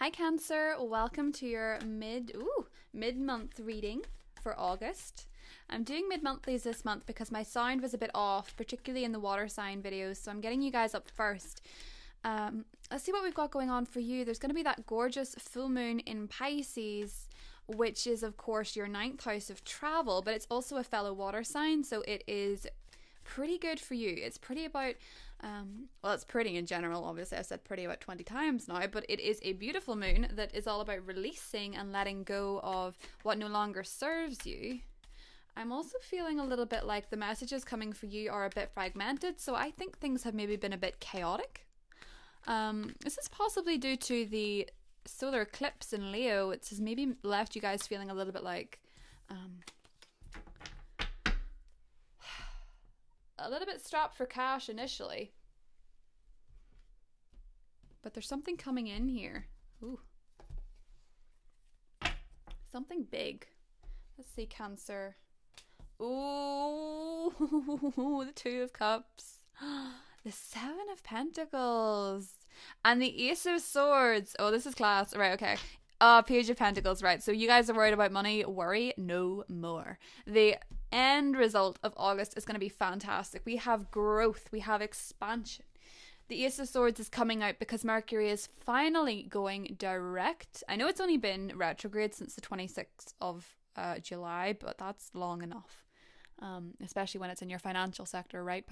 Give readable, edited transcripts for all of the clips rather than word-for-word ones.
Hi Cancer, welcome to your mid-month reading for August. I'm doing mid-monthlies this month because my sound was a bit off, particularly in the water sign videos, so I'm getting you guys up first. Let's see what we've got going on for you. There's going to be that gorgeous full moon in Pisces, which is of course your 9th house of travel, but it's also a fellow water sign, so it is pretty good for you. It's pretty about it's pretty in general. Obviously I've said pretty about 20 times now, but it is a beautiful moon that is all about releasing and letting go of what no longer serves you. I'm also feeling a little bit like the messages coming for you are a bit fragmented, so I think things have maybe been a bit chaotic. This is possibly due to the solar eclipse in Leo. It has maybe left you guys feeling a little bit like a little bit strapped for cash initially, but there's something coming in here. Ooh, something big. Let's see, Cancer. Ooh, the Two of Cups, the Seven of Pentacles, and the Ace of Swords. Oh, this is class. Right, okay. Page of Pentacles, right. So you guys are worried about money. Worry no more. The end result of August is going to be fantastic. We have growth. We have expansion. The Ace of Swords is coming out because Mercury is finally going direct. I know it's only been retrograde since the 26th of July, but that's long enough. Especially when it's in your financial sector, right,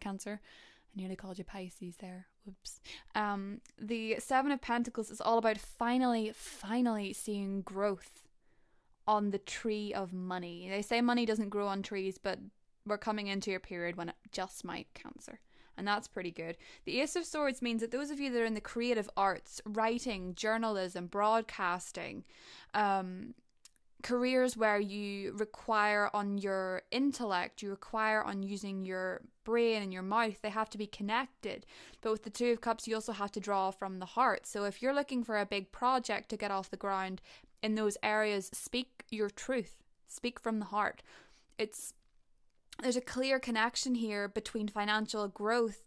Cancer? I nearly called you Pisces there. Whoops. The Seven of Pentacles is all about finally seeing growth on the tree of money. They say money doesn't grow on trees, but we're coming into a period when it just might, Cancer. And that's pretty good. The Ace of Swords means that those of you that are in the creative arts, writing, journalism, broadcasting, careers where you require on your intellect, you require on using your brain and your mouth, they have to be connected. But with the Two of Cups, you also have to draw from the heart. So if you're looking for a big project to get off the ground in those areas, speak your truth. Speak from the heart. There's a clear connection here between financial growth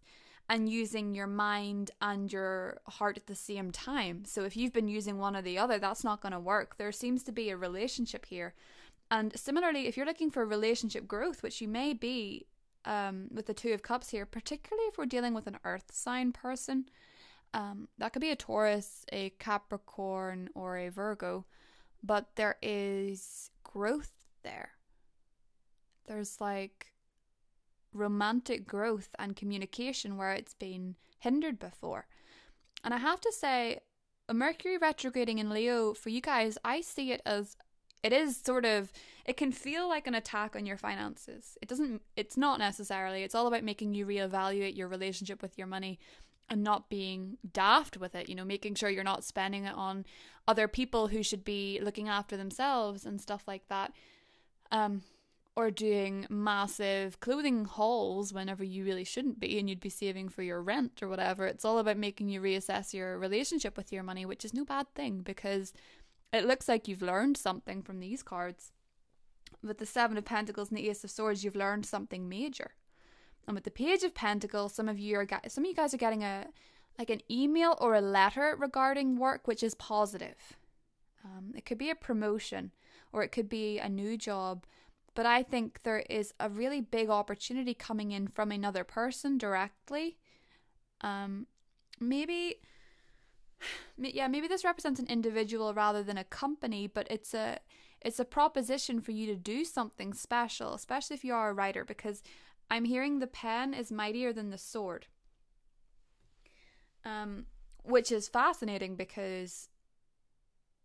and using your mind and your heart at the same time. So if you've been using one or the other, that's not going to work. There seems to be a relationship here. And similarly, if you're looking for relationship growth, which you may be with the Two of Cups here, particularly if we're dealing with an earth sign person, that could be a Taurus, a Capricorn, or a Virgo, but there is growth there. There's like romantic growth and communication where it's been hindered before. And I have to say, a Mercury retrograding in Leo, for you guys, I see it as, it can feel like an attack on your finances. It's not necessarily. It's all about making you reevaluate your relationship with your money and not being daft with it, making sure you're not spending it on other people who should be looking after themselves and stuff like that. Or doing massive clothing hauls whenever you really shouldn't be and you'd be saving for your rent or whatever. It's all about making you reassess your relationship with your money, which is no bad thing because it looks like you've learned something from these cards. With the Seven of Pentacles and the Ace of Swords, you've learned something major. And with the Page of Pentacles, some of you guys are getting an email or a letter regarding work, which is positive. It could be a promotion or it could be a new job. But I think there is a really big opportunity coming in from another person directly. Maybe this represents an individual rather than a company, but it's a proposition for you to do something special, especially if you are a writer, because I'm hearing the pen is mightier than the sword. Which is fascinating because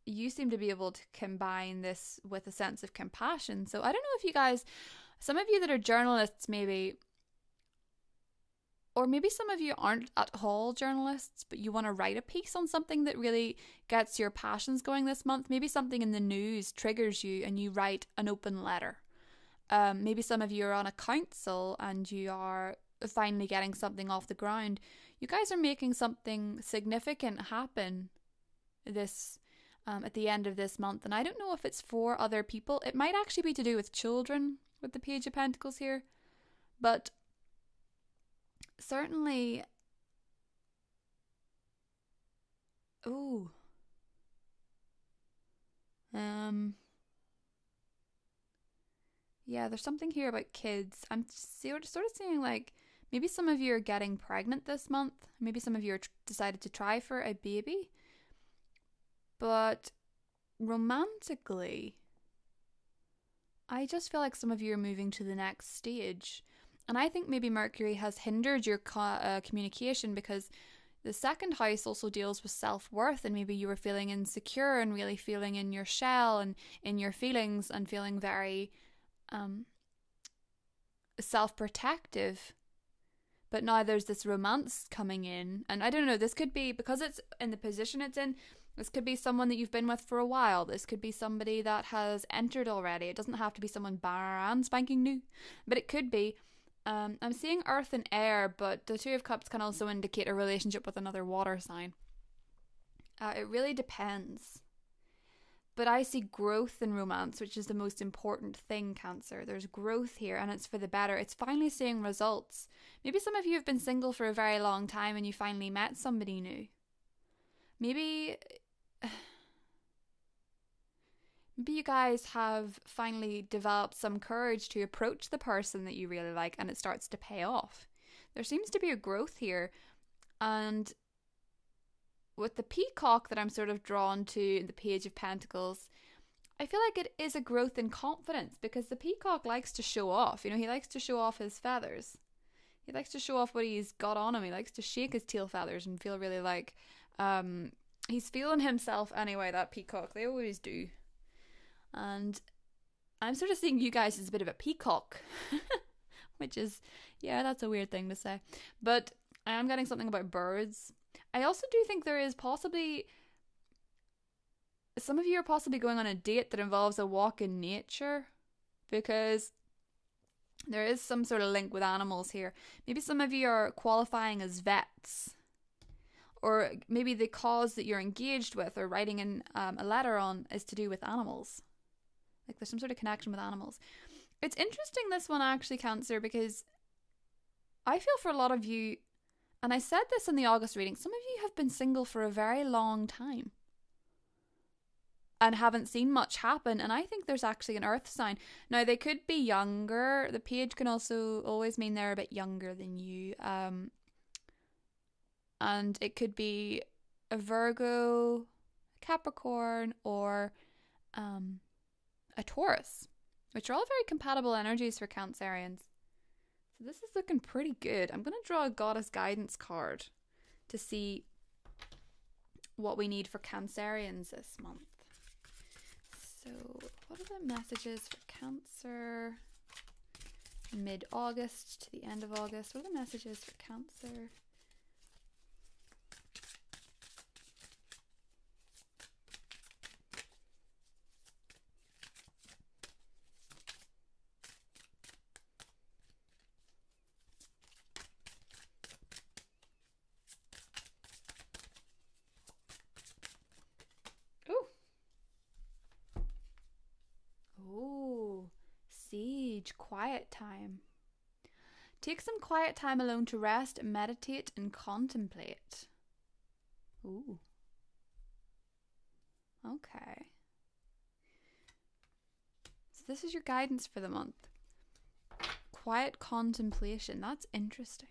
you seem to be able to combine this with a sense of compassion. So I don't know if you guys, some of you that are journalists maybe, or maybe some of you aren't at all journalists, but you want to write a piece on something that really gets your passions going this month. Maybe something in the news triggers you and you write an open letter. Maybe some of you are on a council and you are finally getting something off the ground. You guys are making something significant happen this at the end of this month, and I don't know if it's for other people. It might actually be to do with children with the Page of Pentacles here, but certainly, ooh, Yeah, there's something here about kids. I'm sort of seeing like maybe some of you are getting pregnant this month. Maybe some of you are decided to try for a baby. But romantically, I just feel like some of you are moving to the next stage. And I think maybe Mercury has hindered your communication because the second house also deals with self-worth, and maybe you were feeling insecure and really feeling in your shell and in your feelings and feeling very self-protective. But now there's this romance coming in, and I don't know, this could be, because it's in the position it's in, this could be someone that you've been with for a while. This could be somebody that has entered already. It doesn't have to be someone brand spanking new, but it could be. I'm seeing earth and air, but the Two of Cups can also indicate a relationship with another water sign. It really depends. But I see growth in romance, which is the most important thing, Cancer. There's growth here, and it's for the better. It's finally seeing results. Maybe some of you have been single for a very long time and you finally met somebody new. Maybe you guys have finally developed some courage to approach the person that you really like, and it starts to pay off. There seems to be a growth here, and with the peacock that I'm sort of drawn to in the Page of Pentacles, I feel like it is a growth in confidence, because the peacock likes to show off. You know, he likes to show off his feathers. He likes to show off what he's got on him. He likes to shake his tail feathers and feel really like he's feeling himself anyway, that peacock. They always do. And I'm sort of seeing you guys as a bit of a peacock, which is, yeah, that's a weird thing to say. But I am getting something about birds. I also do think there is possibly, some of you are possibly going on a date that involves a walk in nature, because there is some sort of link with animals here. Maybe some of you are qualifying as vets, or maybe the cause that you're engaged with or writing in a letter on is to do with animals. Like there's some sort of connection with animals. It's interesting, this one actually, Cancer, because I feel for a lot of you, and I said this in the August reading, some of you have been single for a very long time and haven't seen much happen. And I think there's actually an earth sign. Now, they could be younger. The page can also always mean they're a bit younger than you. And it could be a Virgo, Capricorn, or a Taurus, which are all very compatible energies for Cancerians. So this is looking pretty good. I'm going to draw a Goddess Guidance card to see what we need for Cancerians this month. So what are the messages for Cancer mid-August to the end of August? What are the messages for Cancer? Quiet time. Take some quiet time alone to rest, meditate, and contemplate. Ooh. Okay. So this is your guidance for the month. Quiet contemplation. That's interesting.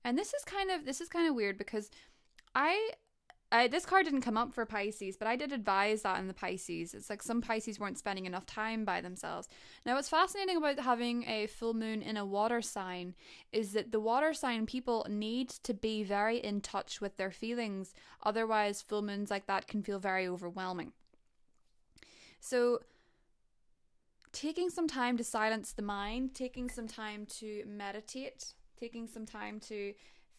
And this is kind of weird, because I this card didn't come up for Pisces, but I did advise that in the Pisces. It's like some Pisces weren't spending enough time by themselves. Now, what's fascinating about having a full moon in a water sign is that the water sign people need to be very in touch with their feelings. Otherwise, full moons like that can feel very overwhelming. So, taking some time to silence the mind, taking some time to meditate, taking some time to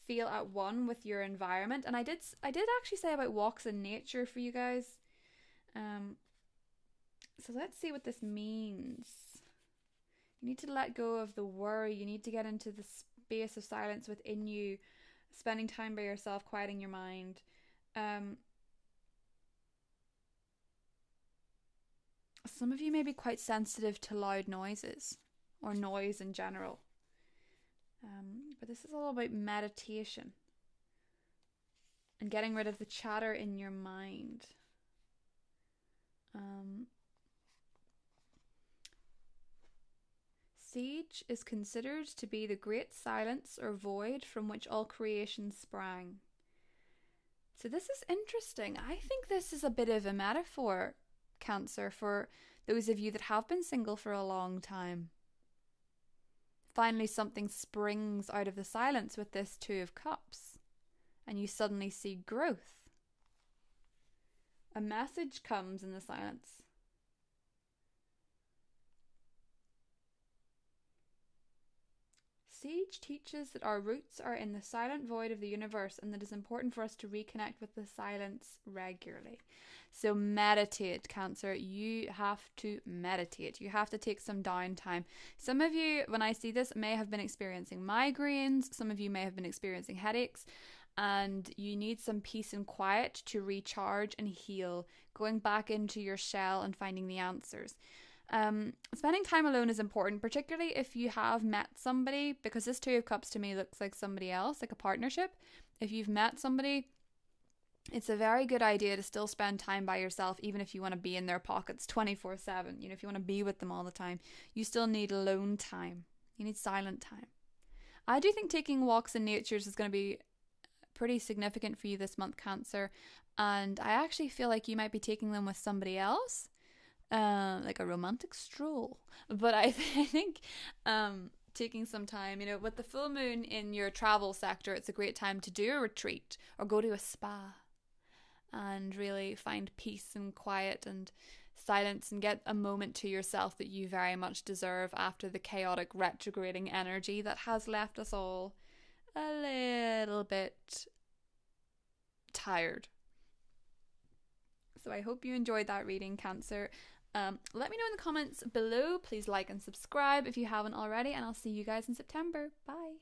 feel at one with your environment. And I did actually say about walks in nature for you guys. So let's see what this means. You need to let go of the worry. You need to get into the space of silence within you, spending time by yourself, quieting your mind. Some of you may be quite sensitive to loud noises or noise in general. But this is all about meditation and getting rid of the chatter in your mind. Siege is considered to be the great silence or void from which all creation sprang. So this is interesting. I think this is a bit of a metaphor, Cancer, for those of you that have been single for a long time. Finally, something springs out of the silence with this Two of Cups, and you suddenly see growth. A message comes in the silence. Siege teaches that our roots are in the silent void of the universe and that it is important for us to reconnect with the silence regularly. So meditate, Cancer. You have to meditate. You have to take some downtime. Some of you, when I see this, may have been experiencing migraines. Some of you may have been experiencing headaches. And you need some peace and quiet to recharge and heal, going back into your shell and finding the answers. Spending time alone is important, particularly if you have met somebody, because this Two of Cups to me looks like somebody else, like a partnership. If you've met somebody, it's a very good idea to still spend time by yourself, even if you want to be in their pockets 24/7. You know, if you want to be with them all the time, you still need alone time. You need silent time. I do think taking walks in nature is going to be pretty significant for you this month, Cancer, and I actually feel like you might be taking them with somebody else. Like a romantic stroll. But I think taking some time, you know, with the full moon in your travel sector, it's a great time to do a retreat or go to a spa and really find peace and quiet and silence and get a moment to yourself that you very much deserve after the chaotic retrograding energy that has left us all a little bit tired. So I hope you enjoyed that reading, Cancer. Let me know in the comments below. Please like and subscribe if you haven't already, and I'll see you guys in September. Bye.